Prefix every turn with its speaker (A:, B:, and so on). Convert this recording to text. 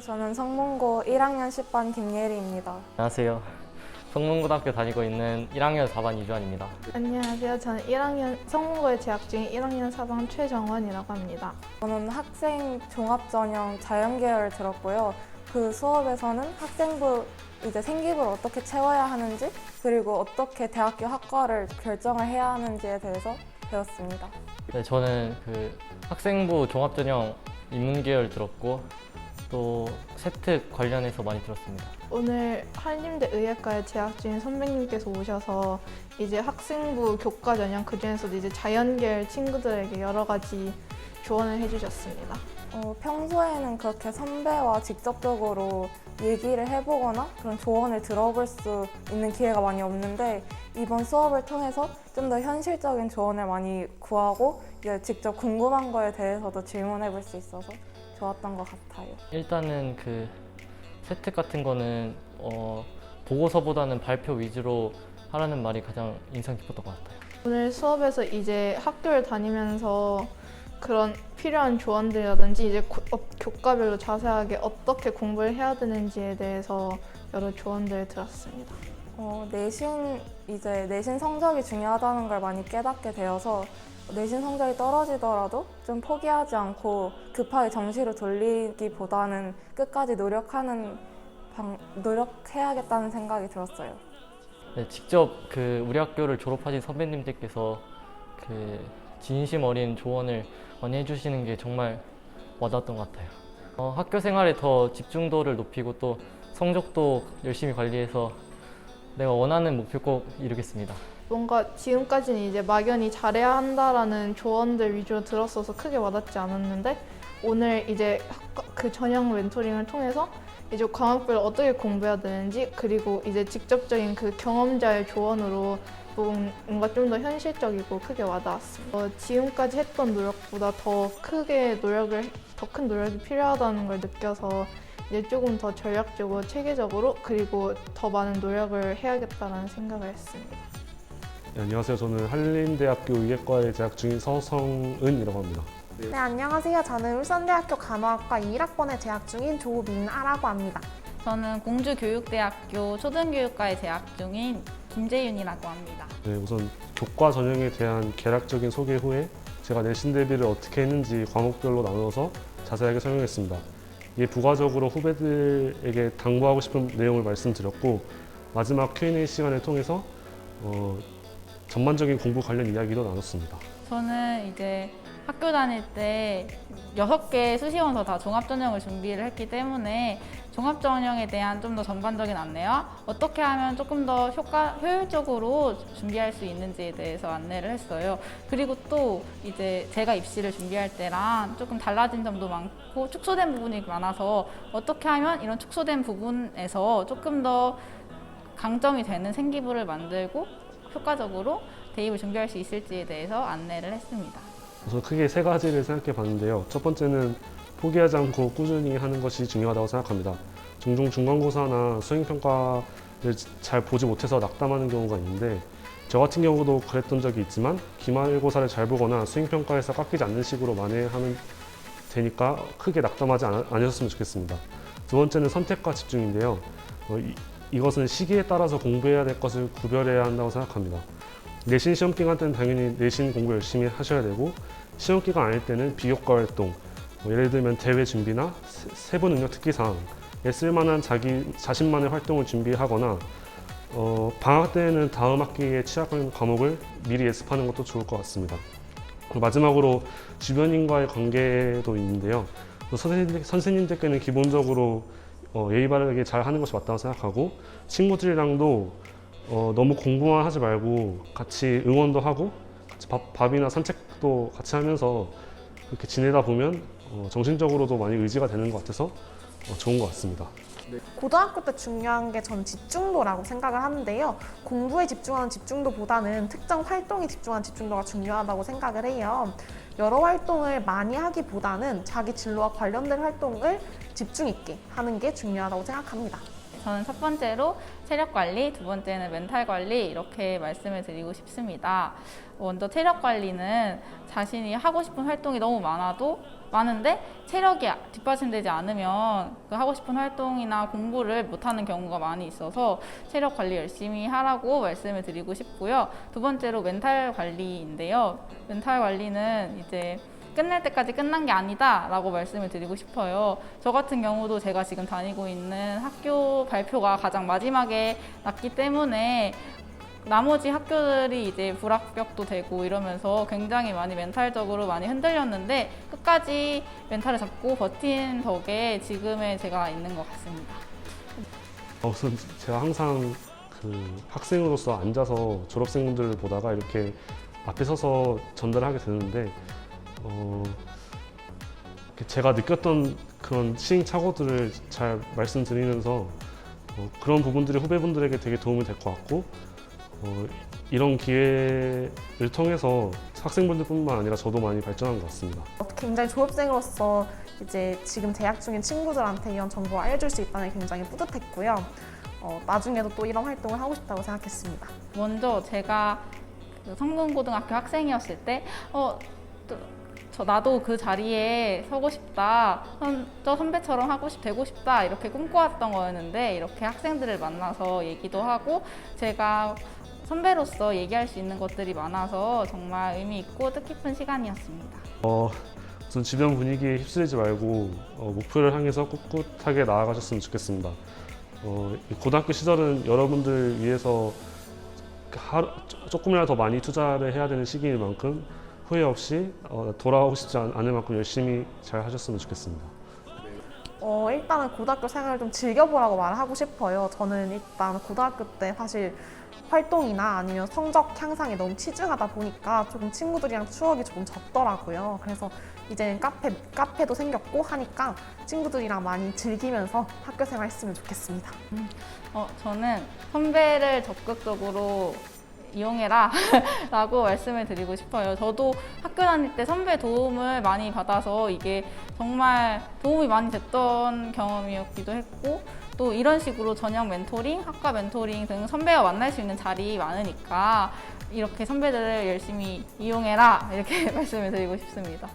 A: 저는 성문고 1학년 10반 김예리입니다.
B: 안녕하세요. 성문고등학교 다니고 있는 1학년 4반 이주환입니다.
C: 안녕하세요. 저는 1학년 성문고에 재학 중인 1학년 4반 최정원이라고 합니다.
A: 저는 학생 종합전형 자연계열 들었고요. 그 수업에서는 학생부 이제 생기부를 어떻게 채워야 하는지, 그리고 어떻게 대학교 학과를 결정을 해야 하는지에 대해서 배웠습니다.
B: 네, 저는 학생부 종합전형 인문계열 들었고 또 세특 관련해서 많이 들었습니다.
C: 오늘 한림대 의예과에 재학 중인 선배님께서 오셔서 이제 학생부 교과 전형 그중에서도 이제 자연계열 친구들에게 여러 가지 조언을 해주셨습니다.
A: 평소에는 그렇게 선배와 직접적으로 얘기를 해보거나 그런 조언을 들어볼 수 있는 기회가 많이 없는데, 이번 수업을 통해서 좀 더 현실적인 조언을 많이 구하고 이제 직접 궁금한 거에 대해서도 질문해 볼 수 있어서 좋았던 것 같아요.
B: 일단은 세특 같은 거는 보고서보다는 발표 위주로 하라는 말이 가장 인상 깊었던 것 같아요.
C: 오늘 수업에서 이제 학교를 다니면서 그런 필요한 조언들이라든지 이제 교과별로 자세하게 어떻게 공부를 해야 되는지에 대해서 여러 조언들을 들었습니다.
A: 내신 성적이 중요하다는 걸 많이 깨닫게 되어서 내신 성적이 떨어지더라도 좀 포기하지 않고 급하게 정시로 돌리기보다는 끝까지 노력해야겠다는 생각이 들었어요.
B: 네, 직접 우리 학교를 졸업하신 선배님들께서 진심 어린 조언을 많이 해주시는 게 정말 와닿았던 것 같아요. 학교 생활에 더 집중도를 높이고 또 성적도 열심히 관리해서 내가 원하는 목표 꼭 이루겠습니다.
C: 뭔가 지금까지는 이제 막연히 잘해야 한다라는 조언들 위주로 들었어서 크게 와닿지 않았는데, 오늘 이제 그 전형 멘토링을 통해서 이제 과목별로 어떻게 공부해야 되는지, 그리고 이제 직접적인 그 경험자의 조언으로 뭔가 좀 더 현실적이고 크게 와닿았습니다. 지금까지 했던 노력보다 더 큰 노력이 필요하다는 걸 느껴서 이제 조금 더 전략적으로 체계적으로 그리고 더 많은 노력을 해야겠다는 생각을 했습니다.
D: 네, 안녕하세요. 저는 한림대학교 의예과에 재학 중인 서성은이라고 합니다.
E: 네, 안녕하세요. 저는 울산대학교 간호학과 1학번에 재학 중인 조민아라고 합니다.
F: 저는 공주교육대학교 초등교육과에 재학 중인 김재윤이라고 합니다.
D: 네, 우선 교과 전형에 대한 개략적인 소개 후에 제가 내신 대비를 어떻게 했는지 과목별로 나누어서 자세하게 설명했습니다. 이에 부가적으로 후배들에게 당부하고 싶은 내용을 말씀드렸고, 마지막 Q&A 시간을 통해서 전반적인 공부 관련 이야기도 나눴습니다.
F: 저는 이제 학교 다닐 때 6개 수시원서 다 종합전형을 준비를 했기 때문에 종합전형에 대한 좀 더 전반적인 안내와 어떻게 하면 조금 더 효율적으로 준비할 수 있는지에 대해서 안내를 했어요. 그리고 또 이제 제가 입시를 준비할 때랑 조금 달라진 점도 많고 축소된 부분이 많아서 어떻게 하면 이런 축소된 부분에서 조금 더 강점이 되는 생기부를 만들고 효과적으로 대입을 준비할 수 있을지에 대해서 안내를 했습니다.
D: 우선 크게 3가지를 생각해 봤는데요. 첫 번째는 포기하지 않고 꾸준히 하는 것이 중요하다고 생각합니다. 종종 중간고사나 수행평가를 잘 보지 못해서 낙담하는 경우가 있는데, 저 같은 경우도 그랬던 적이 있지만 기말고사를 잘 보거나 수행평가에서 깎이지 않는 식으로 만회하면 되니까 크게 낙담하지 않으셨으면 좋겠습니다. 두 번째는 선택과 집중인데요. 이것은 시기에 따라서 공부해야 될 것을 구별해야 한다고 생각합니다. 내신 시험 기간 때는 당연히 내신 공부 열심히 하셔야 되고, 시험 기간 아닐 때는 비교과 활동, 예를 들면 대회 준비나 세부 능력 특기사항에 쓸만한 자신만의 활동을 준비하거나, 방학 때에는 다음 학기에 취약한 과목을 미리 예습하는 것도 좋을 것 같습니다. 그리고 마지막으로 주변인과의 관계도 있는데요. 선생님들께는 기본적으로 예의 바르게 잘 하는 것이 맞다고 생각하고, 친구들이랑도 너무 공부만 하지 말고 같이 응원도 하고 같이 밥이나 산책도 같이 하면서 그렇게 지내다 보면 정신적으로도 많이 의지가 되는 것 같아서 좋은 것 같습니다.
E: 고등학교 때 중요한 게 전 집중도라고 생각을 하는데요. 공부에 집중하는 집중도보다는 특정 활동에 집중하는 집중도가 중요하다고 생각을 해요. 여러 활동을 많이 하기보다는 자기 진로와 관련된 활동을 집중 있게 하는 게 중요하다고 생각합니다.
F: 저는 첫 번째로 체력 관리, 두 번째는 멘탈 관리 이렇게 말씀을 드리고 싶습니다. 먼저 체력 관리는 자신이 하고 싶은 활동이 너무 많아도 많은데 체력이 뒷받침되지 않으면 그 하고 싶은 활동이나 공부를 못하는 경우가 많이 있어서 체력 관리 열심히 하라고 말씀을 드리고 싶고요. 두 번째로 멘탈 관리인데요. 멘탈 관리는 이제 끝날 때까지 끝난 게 아니다 라고 말씀을 드리고 싶어요. 저 같은 경우도 제가 지금 다니고 있는 학교 발표가 가장 마지막에 났기 때문에 나머지 학교들이 이제 불합격도 되고 이러면서 굉장히 많이 멘탈적으로 많이 흔들렸는데 끝까지 멘탈을 잡고 버틴 덕에 지금의 제가 있는 것 같습니다.
D: 우선 제가 항상 그 학생으로서 앉아서 졸업생분들을 보다가 이렇게 앞에 서서 전달하게 되는데 제가 느꼈던 그런 시행착오들을 잘 말씀드리면서 그런 부분들이 후배분들에게 되게 도움이 될 것 같고 이런 기회를 통해서 학생분들뿐만 아니라 저도 많이 발전한 것 같습니다.
E: 굉장히 졸업생으로서 이제 지금 재학 중인 친구들한테 이런 정보를 알려줄 수 있다는 게 굉장히 뿌듯했고요. 나중에도 또 이런 활동을 하고 싶다고 생각했습니다.
F: 먼저 제가 그 성문고등학교 학생이었을 때 나도 그 자리에 서고 싶다, 저 선배처럼 되고 싶다 이렇게 꿈꿔왔던 거였는데 이렇게 학생들을 만나서 얘기도 하고 제가 선배로서 얘기할 수 있는 것들이 많아서 정말 의미 있고 뜻깊은 시간이었습니다.
D: 우선 주변 분위기에 휩쓸리지 말고 목표를 향해서 꿋꿋하게 나아가셨으면 좋겠습니다. 이 고등학교 시절은 여러분들 위해서 조금이라도 더 많이 투자를 해야 되는 시기인 만큼 후회 없이 돌아오고 싶지 않을 만큼 열심히 잘 하셨으면 좋겠습니다.
E: 일단은 고등학교 생활을 좀 즐겨보라고 말을 하고 싶어요. 저는 일단 고등학교 때 사실 활동이나 아니면 성적 향상에 너무 치중하다 보니까 조금 친구들이랑 추억이 조금 적더라고요. 그래서 이제는 카페도 생겼고 하니까 친구들이랑 많이 즐기면서 학교 생활 했으면 좋겠습니다.
F: 저는 선배를 적극적으로 이용해라 라고 말씀을 드리고 싶어요. 저도 학교 다닐 때 선배 도움을 많이 받아서 이게 정말 도움이 많이 됐던 경험이었기도 했고 또 이런 식으로 저녁 멘토링, 학과 멘토링 등 선배와 만날 수 있는 자리 많으니까 이렇게 선배들을 열심히 이용해라 이렇게 말씀을 드리고 싶습니다.